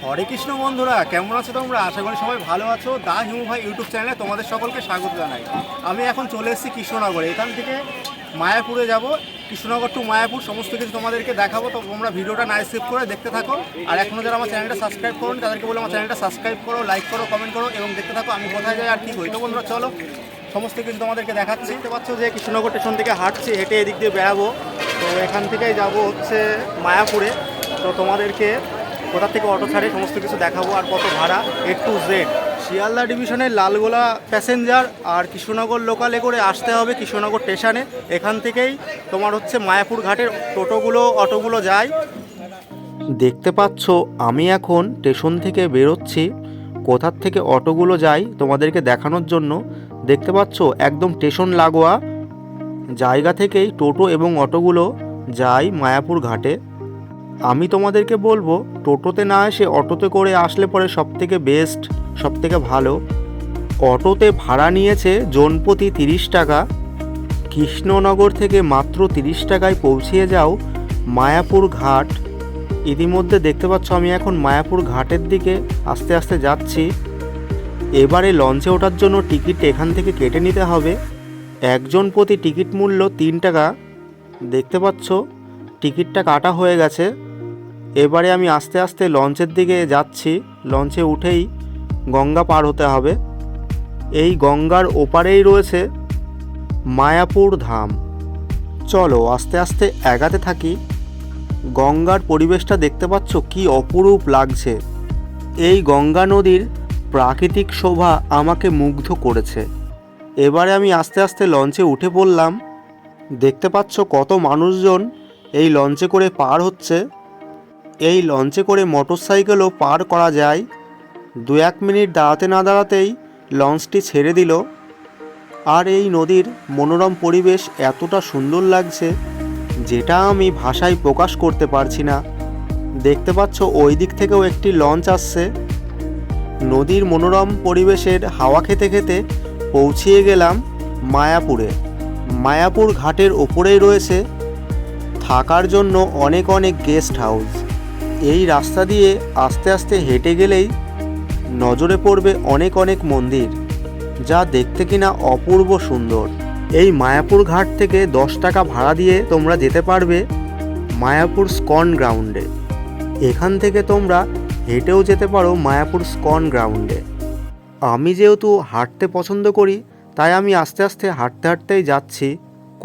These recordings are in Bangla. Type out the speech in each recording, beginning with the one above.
হরে কৃষ্ণ বন্ধুরা, কেমন আছো তোমরা? আশা করি সবাই ভালো আছো। দা হিমু ভাই ইউটিউব চ্যানেলে তোমাদের সকলকে স্বাগত জানাই। আমি এখন চলে এসেছি কৃষ্ণনগরে। এখান থেকে মায়াপুরে যাব। কৃষ্ণনগর টু মায়াপুর সমস্ত কিছু তোমাদেরকে দেখাবো। তো তোমরা ভিডিওটা না স্কিপ করে দেখতে থাকো। আর এখনও যারা আমার চ্যানেলটা সাবস্ক্রাইব করো তাদেরকে বলে আমার চ্যানেলটা সাবস্ক্রাইব করো, লাইক করো, কমেন্ট করো এবং দেখতে থাকো আমি কোথায় যাই আর কী করি। তো বন্ধুরা চলো, সমস্ত কিছু তোমাদেরকে দেখাচ্ছি। দেখতে পাচ্ছ যে কৃষ্ণনগর স্টেশন থেকে হাঁটছি, হেঁটে এদিক দিয়ে বেড়াবো। তো এখান থেকেই যাব হচ্ছে মায়াপুরে। তো তোমাদেরকে কোথা থেকে অটো ছাড়ে সমস্ত কিছু দেখাবো আর কত ভাড়া A to Z। শিয়ালদা ডিভিশনের লালগোলা প্যাসেঞ্জার আর কৃষ্ণনগর লোকালে করে আসতে হবে কৃষ্ণনগর স্টেশনে। এখান থেকেই তোমার হচ্ছে মায়াপুর ঘাটের টোটোগুলো অটোগুলো যায়। দেখতে পাচ্ছ আমি এখন স্টেশন থেকে বেরোচ্ছি। কোথার থেকে অটোগুলো যায় তোমাদেরকে দেখানোর জন্য। দেখতে পাচ্ছ একদম স্টেশন লাগোয়া জায়গা থেকেই টোটো এবং অটোগুলো যায় মায়াপুর ঘাটে। আমি তোমাদেরকে বলবো টোটোতে না এসে অটোতে করে আসলে পরে সবথেকে বেস্ট, সবথেকে ভালো। অটোতে ভাড়া নিয়েছে জনপ্রতি 30 টাকা। কৃষ্ণনগর থেকে মাত্র 30 টাকায় পৌঁছিয়ে যাও মায়াপুর ঘাট। ইতিমধ্যে দেখতে পাচ্ছ আমি এখন মায়াপুর ঘাটের দিকে আস্তে আস্তে যাচ্ছি। এবারে লঞ্চে ওঠার জন্য টিকিট এখান থেকে কেটে নিতে হবে। একজন প্রতি টিকিট মূল্য 3 টাকা। দেখতে পাচ্ছ টিকিটটা কাটা হয়ে গেছে। এবারে আমি আস্তে আস্তে লঞ্চের দিকে যাচ্ছি। লঞ্চে উঠেই গঙ্গা পার হতে হবে। এই গঙ্গার ওপারেই রয়েছে মায়াপুর ধাম। চলো আস্তে আস্তে এগাতে থাকি। গঙ্গার পরিবেশটা দেখতে পাচ্ছ কি অপরূপ লাগছে। এই গঙ্গা নদীর প্রাকৃতিক শোভা আমাকে মুগ্ধ করেছে। এবারে আমি আস্তে আস্তে লঞ্চে উঠে পড়লাম। দেখতে পাচ্ছ কত মানুষজন এই লঞ্চে করে পার হচ্ছে। এই লঞ্চে করে মোটরসাইকেলও পার করা যায়। 2-1 মিনিট দাঁড়াতে না দাঁড়াতেই লঞ্চটি ছেড়ে দিল। আর এই নদীর মনোরম পরিবেশ এতটা সুন্দর লাগছে যেটা আমি ভাষায় প্রকাশ করতে পারছি না। দেখতে পাচ্ছ ওই দিক থেকেও একটি লঞ্চ আসছে। নদীর মনোরম পরিবেশের হাওয়া খেতে খেতে পৌঁছিয়ে গেলাম মায়াপুরে। মায়াপুর ঘাটের ওপরেই রয়েছে থাকার জন্য অনেক অনেক গেস্ট হাউস। এই রাস্তা দিয়ে আস্তে আস্তে হেঁটে গেলেই নজরে পড়বে অনেক অনেক মন্দির, যা দেখতে কিনা অপূর্ব সুন্দর। এই মায়াপুর ঘাট থেকে 10 টাকা ভাড়া দিয়ে তোমরা যেতে পারবে মায়াপুর স্কন গ্রাউন্ডে। এখান থেকে তোমরা হেঁটেও যেতে পারো মায়াপুর স্কন গ্রাউন্ডে। আমি যেহেতু হাঁটতে পছন্দ করি তাই আমি আস্তে আস্তে হাঁটতে হাঁটতেই যাচ্ছি।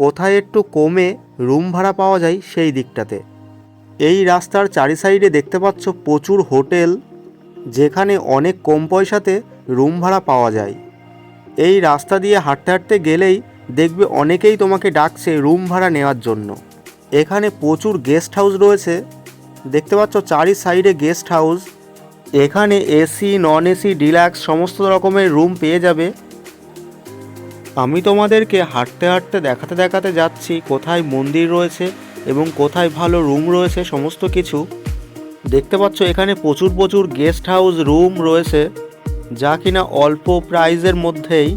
কোথায় একটু কমে রুম ভাড়া পাওয়া যায় সেই দিকটাতে। এই রাস্তার চারি সাইডে দেখতে পাচ্ছ প্রচুর হোটেল, যেখানে অনেক কম পয়সাতে রুম ভাড়া পাওয়া যায়। এই রাস্তা দিয়ে হাঁটতে হাঁটতে গেলেই দেখবে অনেকেই তোমাকে ডাকছে রুম ভাড়া নেওয়ার জন্য। এখানে প্রচুর গেস্ট হাউস রয়েছে। দেখতে পাচ্ছ চারি সাইডে গেস্ট হাউস। এখানে এসি, নন এসি, ডিলাক্স সমস্ত রকমের রুম পেয়ে যাবে। আমি তোমাদেরকে হাঁটতে হাঁটতে দেখাতে দেখাতে যাচ্ছি কোথায় মন্দির রয়েছে এবং কোথায় ভালো রুম রয়েছে সমস্ত কিছু। দেখতে পাচ্ছ এখানে প্রচুর প্রচুর গেস্ট হাউস রুম রয়েছে, যা কিনা অল্প প্রাইজের মধ্যেই।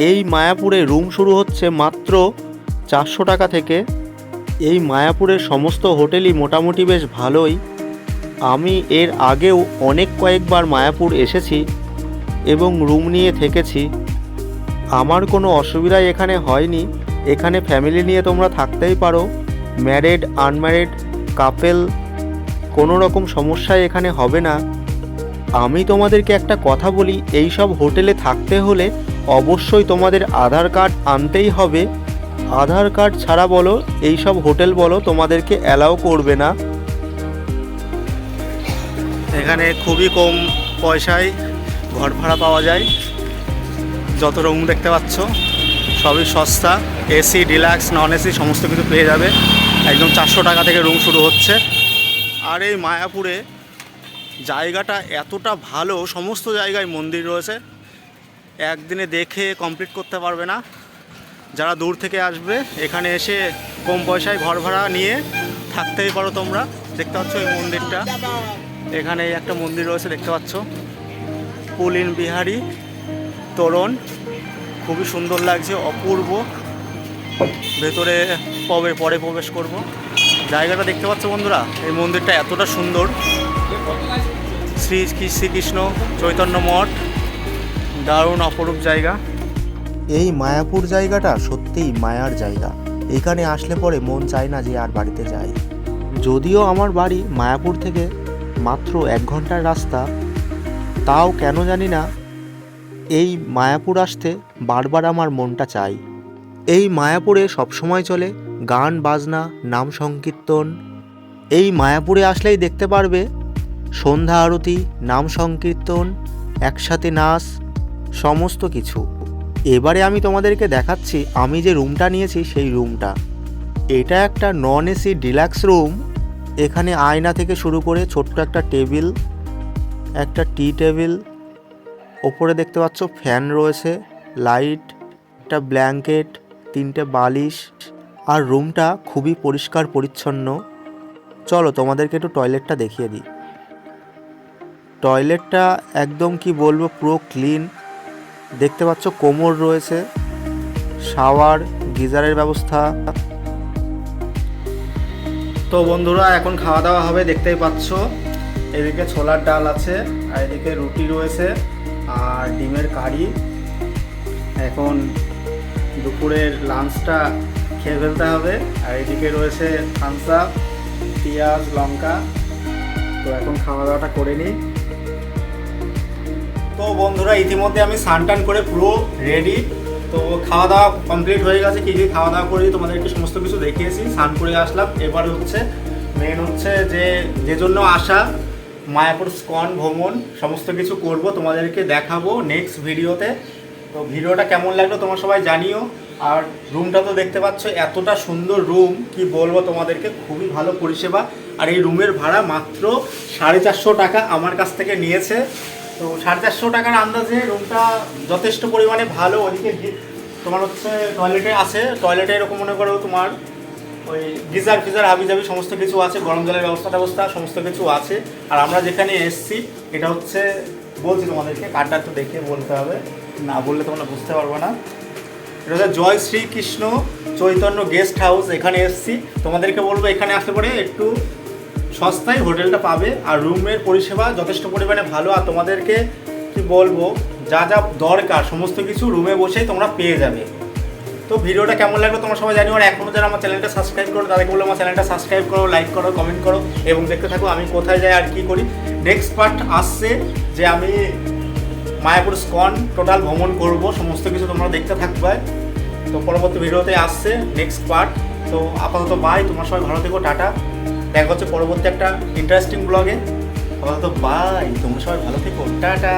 এই মায়াপুরে রুম শুরু হচ্ছে মাত্র 400 টাকা থেকে। এই মায়াপুরের সমস্ত হোটেলই মোটামুটি বেশ ভালোই। আমি এর আগেও কয়েকবার মায়াপুর এসেছি এবং রুম নিয়ে থেকেছি। আমার কোনো অসুবিধাই এখানে হয়নি। এখানে ফ্যামিলি নিয়ে তোমরা থাকতেই পারো, ম্যারিড, আনম্যারিড, কাপেল, কোনো রকম সমস্যাই এখানে হবে না। আমি তোমাদেরকে একটা কথা বলি, এই সব হোটেলে থাকতে হলে অবশ্যই তোমাদের আধার কার্ড আনতেই হবে। আধার কার্ড ছাড়া বলো এই সব হোটেল বলো তোমাদেরকে অ্যালাউ করবে না। এখানে খুবই কম পয়সায় ঘর ভাড়া পাওয়া যায়। যত রুম দেখতে পাচ্ছ সবই সস্তা। এসি, ডিলাক্স, নন এসি সমস্ত কিছু পেয়ে যাবে। একদম 400 টাকা থেকে রুম শুরু হচ্ছে। আর এই মায়াপুরে জায়গাটা এতটা ভালো, সমস্ত জায়গায় মন্দির রয়েছে, একদিনে দেখে কমপ্লিট করতে পারবে না। যারা দূর থেকে আসবে এখানে এসে কম পয়সায় ঘর ভাড়া নিয়ে থাকতেই পারো তোমরা। দেখতে পাচ্ছ এই মন্দিরটা, এখানে একটা মন্দির রয়েছে দেখতে পাচ্ছ, পুলিন বিহারী তোরণ, খুবই সুন্দর লাগছে, অপূর্ব। ভেতরে পরে প্রবেশ করব। জায়গাটা দেখতে পাচ্ছ বন্ধুরা, এই মন্দিরটা এতটা সুন্দর। শ্রী শ্রীকৃষ্ণ চৈতন্য মঠ, দারুণ অপরূপ জায়গা। এই মায়াপুর জায়গাটা সত্যিই মায়ার জায়গা। এখানে আসলে পরে মন চায় না যে আর বাড়িতে যাই। যদিও আমার বাড়ি মায়াপুর থেকে মাত্র 1 ঘন্টার রাস্তা, তাও কেন জানি না এই মায়াপুর আসতে বারবার আমার মনটা চাই। এই মায়াপুরে সবসময় চলে গান বাজনা, নাম সংকীর্তন। এই মায়াপুরে আসলেই দেখতে পারবে সন্ধ্যা আরতি, নাম সংকীর্তন, একসাথে নাচ, সমস্ত কিছু। এবারে আমি তোমাদেরকে দেখাচ্ছি আমি যে রুমটা নিয়েছি সেই রুমটা। এটা একটা নন এসি ডিলাক্স রুম। এখানে আয়না থেকে শুরু করে ছোট্ট একটা টেবিল, একটা টি টেবিল, ওপরে দেখতে পাচ্ছ ফ্যান রয়েছে, লাইট, একটা ব্ল্যাঙ্কেট, 3টে বালিশ। আর রুমটা খুবই পরিষ্কার পরিচ্ছন্ন। চলো তোমাদেরকে একটু টয়লেটটা দেখিয়ে দিই। টয়লেটটা একদম কি বলবো, পুরো ক্লিন। দেখতে পাচ্ছ কোমর রয়েছে, শাওয়ার, গিজারের ব্যবস্থা। তো বন্ধুরা এখন খাওয়া দাওয়া হবে, দেখতেই পাচ্ছ। এদিকে ছোলার ডাল আছে, আর এদিকে রুটি রয়েছে, আর ডিমের কারি। এখন দুপুরের লাঞ্চটা খেয়ে ফেলতে হবে। আর এদিকে রয়েছে থামস আপ, পেঁয়াজ, লঙ্কা। তো এখন খাওয়া দাওয়াটা করে নিই। তো বন্ধুরা ইতিমধ্যে আমি স্নান টান করে পুরো রেডি। তো খাওয়া দাওয়া কমপ্লিট হয়ে গেছে। কী কী খাওয়া দাওয়া করি তোমাদেরকে সমস্ত কিছু দেখিয়েছি। স্নান করে আসলাম। এবারে হচ্ছে মেন হচ্ছে যে জন্য আসা, মায়াপুর স্কন ভ্রমণ সমস্ত কিছু করব, তোমাদেরকে দেখাবো নেক্সট ভিডিওতে। তো ভিডিওটা কেমন লাগলো তোমরা সবাই জানিও। আর রুমটা তো দেখতে পাচ্ছ, এতটা সুন্দর রুম, কি বলবো তোমাদেরকে, খুবই ভালো পরিষেবা। আর এই রুমের ভাড়া মাত্র 450 টাকা আমার কাছ থেকে নিয়েছে। তো 450 টাকার আন্দাজে রুমটা যথেষ্ট পরিমাণে ভালো। ওদিকে তোমার হচ্ছে টয়লেটে আছে, টয়লেটে এরকম মনে করো তোমার ওই গিজার ফিজার হাবিজাবি সমস্ত কিছু আছে, গরম জলের ব্যবস্থা সমস্ত কিছু আছে। আর আমরা যেখানে এসছি এটা হচ্ছে, বলছি তোমাদেরকে, কার্ডটা একটু দেখে বলতে হবে, না বললে তোমরা বুঝতে পারবে না। এটা হচ্ছে জয় শ্রীকৃষ্ণ চৈতন্য গেস্ট হাউস। এখানে এসছি, তোমাদেরকে বলবো এখানে আসতে পারে একটু সস্তায় হোটেলটা পাবে। আর রুমের পরিষেবা যথেষ্ট পরিমাণে ভালো। আর তোমাদেরকে কি বলবো, যা যা দরকার সমস্ত কিছু রুমে বসেই তোমরা পেয়ে যাবে। তো ভিডিওটা কেমন লাগলো তোমরা সবাই জানিও। আর এখনও যারা আমার চ্যানেলটা সাবস্ক্রাইব করো তাদেরকে বলবো আমার চ্যানেলটা সাবস্ক্রাইব করো, লাইক করো, কমেন্ট করো এবং দেখতে থাকো আমি কোথায় যাই আর কি করি। নেক্সট পার্ট আসছে যে আমি মায়াপুর স্কন টোটাল ভ্রমণ করব, সমস্ত কিছু তোমরা দেখতে থাকবে। তো পরবর্তী ভিডিওতে আসছে নেক্সট পার্ট। তো আপাতত বাই, তোমরা সবাই ভালো থেকো, টাটা। দেখা হচ্ছে পরবর্তী একটা ইন্টারেস্টিং ব্লগে। আপাতত বাই, তোমরা সবাই ভালো থেকো, টাটা।